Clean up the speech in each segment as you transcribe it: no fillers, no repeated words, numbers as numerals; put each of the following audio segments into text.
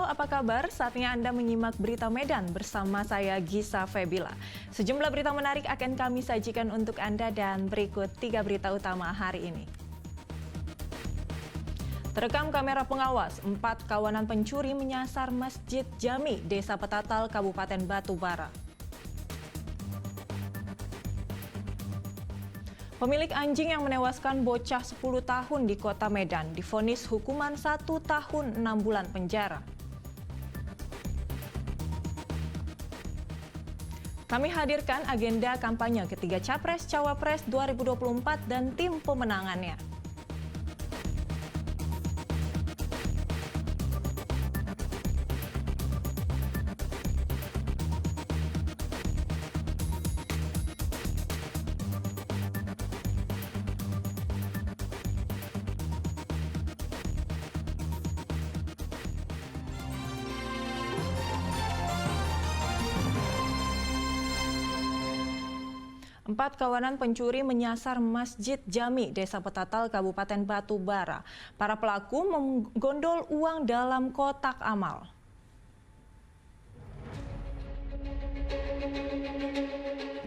apa kabar? Saatnya Anda menyimak berita Medan bersama saya Gisa Febila. Sejumlah berita menarik akan kami sajikan untuk Anda dan berikut 3 berita utama hari ini. Terekam kamera pengawas, 4 kawanan pencuri menyasar Masjid Jami, Desa Petatal, Kabupaten Batubara. Pemilik anjing yang menewaskan bocah 10 tahun di Kota Medan divonis hukuman 1 tahun 6 bulan penjara. Kami hadirkan agenda kampanye ketiga Capres-Cawapres 2024 dan tim pemenangannya. Empat kawanan pencuri menyasar Masjid Jami, Desa Petatal, Kabupaten Batubara. Para pelaku menggondol uang dalam kotak amal.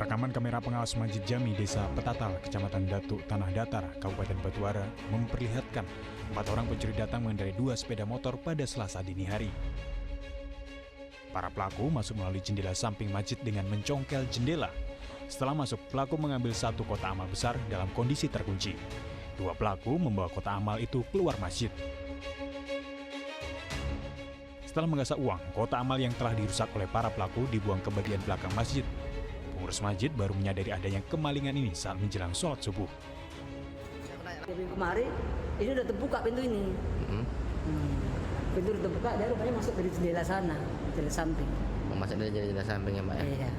Rekaman kamera pengawas Masjid Jami, Desa Petatal, Kecamatan Datuk, Tanah Datar, Kabupaten Batubara memperlihatkan 4 orang pencuri datang mengendarai 2 sepeda motor pada Selasa dini hari. Para pelaku masuk melalui jendela samping masjid dengan mencongkel jendela. Setelah masuk, pelaku mengambil 1 kotak amal besar dalam kondisi terkunci. 2 pelaku membawa kotak amal itu keluar masjid. Setelah menggasak uang, kotak amal yang telah dirusak oleh para pelaku dibuang ke bagian belakang masjid. Pengurus masjid baru menyadari adanya kemalingan ini saat menjelang sholat subuh. Minggu kemarin, ini udah terbuka pintu ini. Pintu udah terbuka, dia rupanya masuk dari jendela sana, jendela samping. Masuk dari jendela samping ya Pak ya? Iya.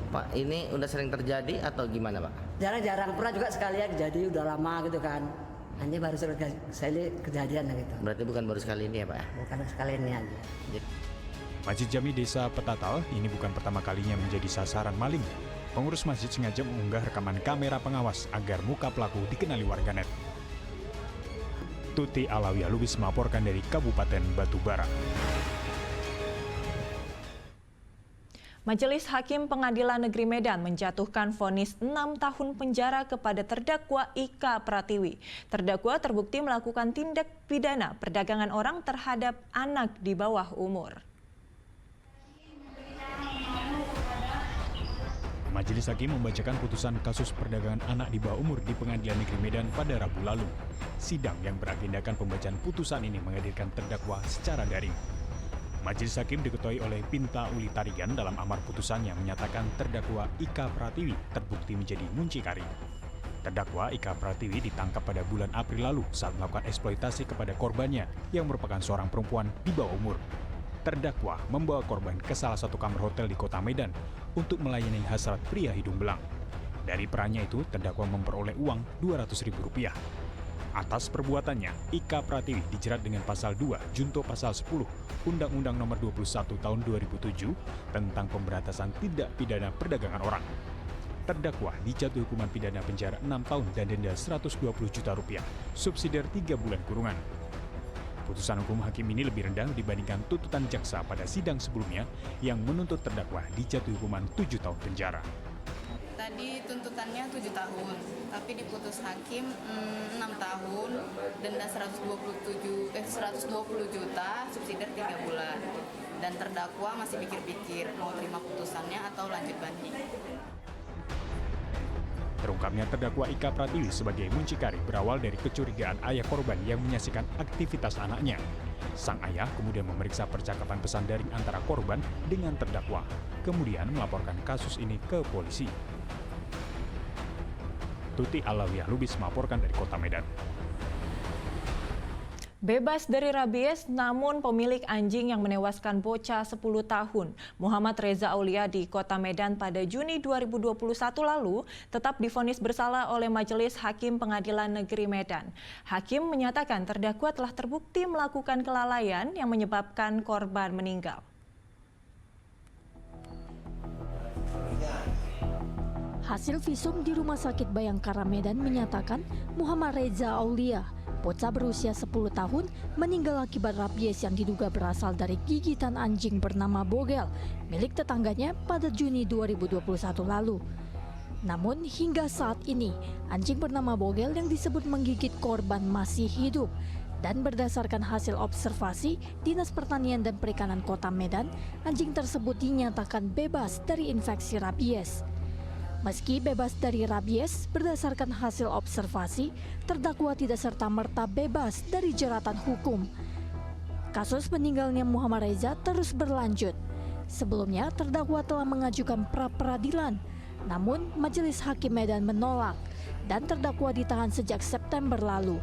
Pak, ini udah sering terjadi atau gimana Pak? Jarang-jarang, pernah juga sekali ya kejadian, udah lama gitu kan. Hanya baru sekali kejadian gitu. Berarti bukan baru sekali ini ya Pak? Bukan sekali ini aja. Masjid Jami Desa Petatal ini bukan pertama kalinya menjadi sasaran maling. Pengurus masjid sengaja mengunggah rekaman kamera pengawas agar muka pelaku dikenali warganet. Tuti Alawiyah Lubis melaporkan dari Kabupaten Batubara. Majelis Hakim Pengadilan Negeri Medan menjatuhkan vonis 6 tahun penjara kepada terdakwa Ika Pratiwi. Terdakwa terbukti melakukan tindak pidana perdagangan orang terhadap anak di bawah umur. Majelis Hakim membacakan putusan kasus perdagangan anak di bawah umur di Pengadilan Negeri Medan pada Rabu lalu. Sidang yang beragendakan pembacaan putusan ini menghadirkan terdakwa secara daring. Majelis Hakim diketuai oleh Pinta Uli Tarigan dalam amar putusannya menyatakan terdakwa Ika Pratiwi terbukti menjadi muncikari. Terdakwa Ika Pratiwi ditangkap pada bulan April lalu saat melakukan eksploitasi kepada korbannya yang merupakan seorang perempuan di bawah umur. Terdakwa membawa korban ke salah satu kamar hotel di Kota Medan untuk melayani hasrat pria hidung belang. Dari perannya itu, terdakwa memperoleh uang Rp200.000. Atas perbuatannya, Ika Pratiwi dijerat dengan pasal 2 junto pasal 10 Undang-Undang Nomor 21 Tahun 2007 tentang pemberantasan tindak pidana perdagangan orang. Terdakwa dijatuhi hukuman pidana penjara 6 tahun dan denda Rp120 juta, subsidiar 3 bulan kurungan. Putusan hukum hakim ini lebih rendah dibandingkan tuntutan jaksa pada sidang sebelumnya yang menuntut terdakwa dijatuhi hukuman 7 tahun penjara. Tadi tuntutannya 7 tahun, tapi diputus hakim 6 tahun, denda 120 juta, subsidiar 3 bulan. Dan terdakwa masih pikir-pikir mau terima putusannya atau lanjut banding. Terungkapnya terdakwa Ika Pratiwi sebagai muncikari berawal dari kecurigaan ayah korban yang menyaksikan aktivitas anaknya. Sang ayah kemudian memeriksa percakapan pesan daring antara korban dengan terdakwa, kemudian melaporkan kasus ini ke polisi. Tuti Alawiyah Lubis melaporkan dari Kota Medan. Bebas dari rabies, namun pemilik anjing yang menewaskan bocah 10 tahun, Muhammad Reza Aulia di Kota Medan pada Juni 2021 lalu, tetap divonis bersalah oleh Majelis Hakim Pengadilan Negeri Medan. Hakim menyatakan terdakwa telah terbukti melakukan kelalaian yang menyebabkan korban meninggal. Hasil visum di Rumah Sakit Bayangkara Medan menyatakan Muhammad Reza Aulia bocah berusia 10 tahun meninggal akibat rabies yang diduga berasal dari gigitan anjing bernama Bogel milik tetangganya pada Juni 2021 lalu. Namun hingga saat ini, anjing bernama Bogel yang disebut menggigit korban masih hidup. Dan berdasarkan hasil observasi Dinas Pertanian dan Perikanan Kota Medan, anjing tersebut dinyatakan bebas dari infeksi rabies. Meski bebas dari rabies, berdasarkan hasil observasi, terdakwa tidak serta-merta bebas dari jeratan hukum. Kasus meninggalnya Muhammad Reza terus berlanjut. Sebelumnya, terdakwa telah mengajukan pra-peradilan, namun Majelis Hakim Medan menolak dan terdakwa ditahan sejak September lalu.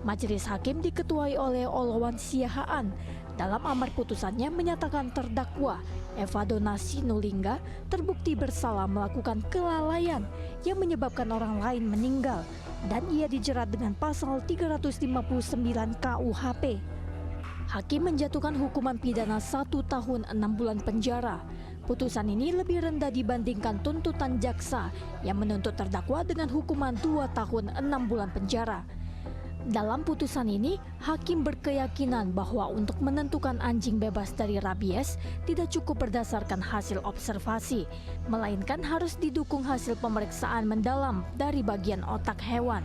Majelis Hakim diketuai oleh Olowan Siahaan. Dalam amar putusannya menyatakan terdakwa Eva Donna Sinulinga terbukti bersalah melakukan kelalaian yang menyebabkan orang lain meninggal dan ia dijerat dengan pasal 359 KUHP. Hakim menjatuhkan hukuman pidana 1 tahun 6 bulan penjara. Putusan ini lebih rendah dibandingkan tuntutan jaksa yang menuntut terdakwa dengan hukuman 2 tahun 6 bulan penjara. Dalam putusan ini, hakim berkeyakinan bahwa untuk menentukan anjing bebas dari rabies tidak cukup berdasarkan hasil observasi, melainkan harus didukung hasil pemeriksaan mendalam dari bagian otak hewan.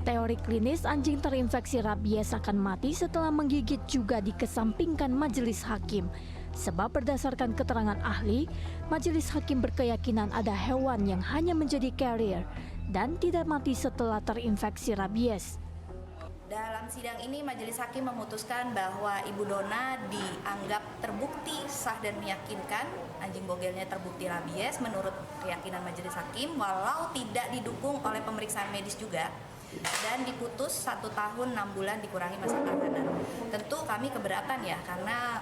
Teori klinis anjing terinfeksi rabies akan mati setelah menggigit juga dikesampingkan majelis hakim. Sebab berdasarkan keterangan ahli, majelis hakim berkeyakinan ada hewan yang hanya menjadi carrier dan tidak mati setelah terinfeksi rabies. Dalam sidang ini majelis hakim memutuskan bahwa Ibu Donna dianggap terbukti sah dan meyakinkan anjing Bogelnya terbukti rabies menurut keyakinan majelis hakim walau tidak didukung oleh pemeriksaan medis juga dan diputus 1 tahun 6 bulan dikurangi masa tahanan. Tentu kami keberatan ya karena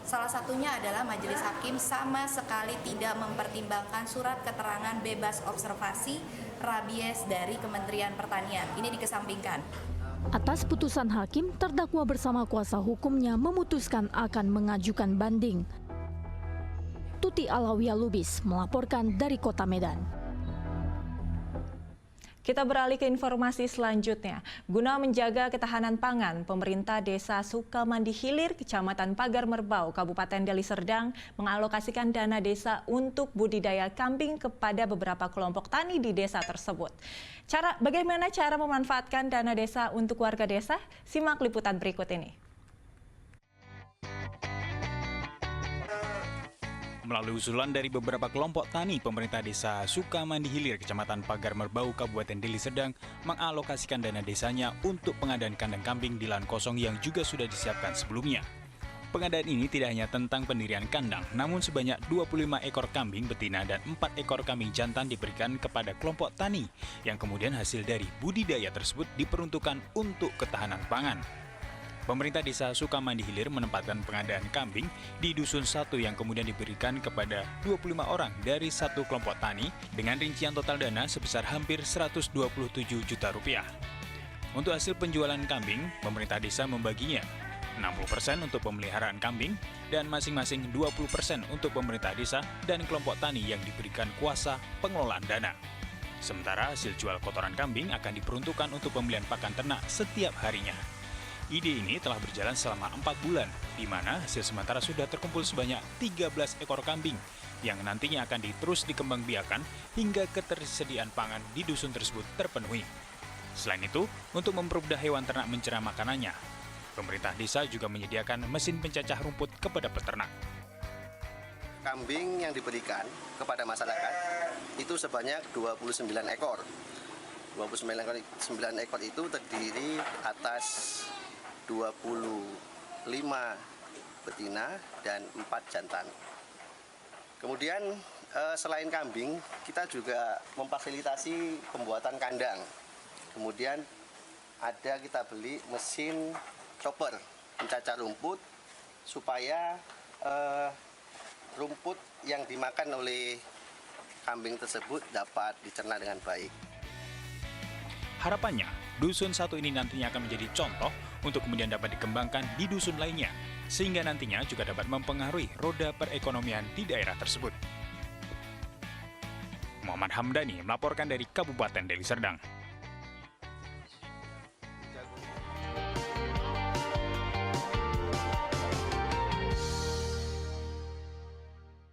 salah satunya adalah majelis hakim sama sekali tidak mempertimbangkan surat keterangan bebas observasi rabies dari Kementerian Pertanian. Ini dikesampingkan. Atas putusan hakim, terdakwa bersama kuasa hukumnya memutuskan akan mengajukan banding. Tuti Alawiyah Lubis melaporkan dari Kota Medan. Kita beralih ke informasi selanjutnya. Guna menjaga ketahanan pangan, pemerintah Desa Sukamandi Hilir, Kecamatan Pagar Merbau, Kabupaten Deli Serdang mengalokasikan dana desa untuk budidaya kambing kepada beberapa kelompok tani di desa tersebut. Bagaimana cara memanfaatkan dana desa untuk warga desa? Simak liputan berikut ini. Melalui usulan dari beberapa kelompok tani, pemerintah Desa Sukamandi Hilir, Kecamatan Pagar Merbau, Kabupaten Deli Serdang mengalokasikan dana desanya untuk pengadaan kandang kambing di lahan kosong yang juga sudah disiapkan sebelumnya. Pengadaan ini tidak hanya tentang pendirian kandang, namun sebanyak 25 ekor kambing betina dan 4 ekor kambing jantan diberikan kepada kelompok tani, yang kemudian hasil dari budidaya tersebut diperuntukkan untuk ketahanan pangan. Pemerintah Desa Sukamandi Hilir menempatkan pengadaan kambing di Dusun 1 yang kemudian diberikan kepada 25 orang dari satu kelompok tani dengan rincian total dana sebesar hampir 127 juta rupiah. Untuk hasil penjualan kambing, pemerintah desa membaginya 60% untuk pemeliharaan kambing dan masing-masing 20% untuk pemerintah desa dan kelompok tani yang diberikan kuasa pengelolaan dana. Sementara hasil jual kotoran kambing akan diperuntukkan untuk pembelian pakan ternak setiap harinya. Ide ini telah berjalan selama 4 bulan, di mana hasil sementara sudah terkumpul sebanyak 13 ekor kambing, yang nantinya akan terus dikembangbiakan hingga ketersediaan pangan di dusun tersebut terpenuhi. Selain itu, untuk mempermudah hewan ternak mencerna makanannya, pemerintah desa juga menyediakan mesin pencacah rumput kepada peternak. Kambing yang diberikan kepada masyarakat itu sebanyak 29 ekor. 29 ekor itu terdiri atas 25 betina dan 4 jantan. Kemudian selain kambing, kita juga memfasilitasi pembuatan kandang. Kemudian kita beli mesin chopper pencacah rumput supaya rumput yang dimakan oleh kambing tersebut dapat dicerna dengan baik. Harapannya, Dusun 1 ini nantinya akan menjadi contoh untuk kemudian dapat dikembangkan di dusun lainnya, sehingga nantinya juga dapat mempengaruhi roda perekonomian di daerah tersebut. Muhammad Hamdani melaporkan dari Kabupaten Deli Serdang.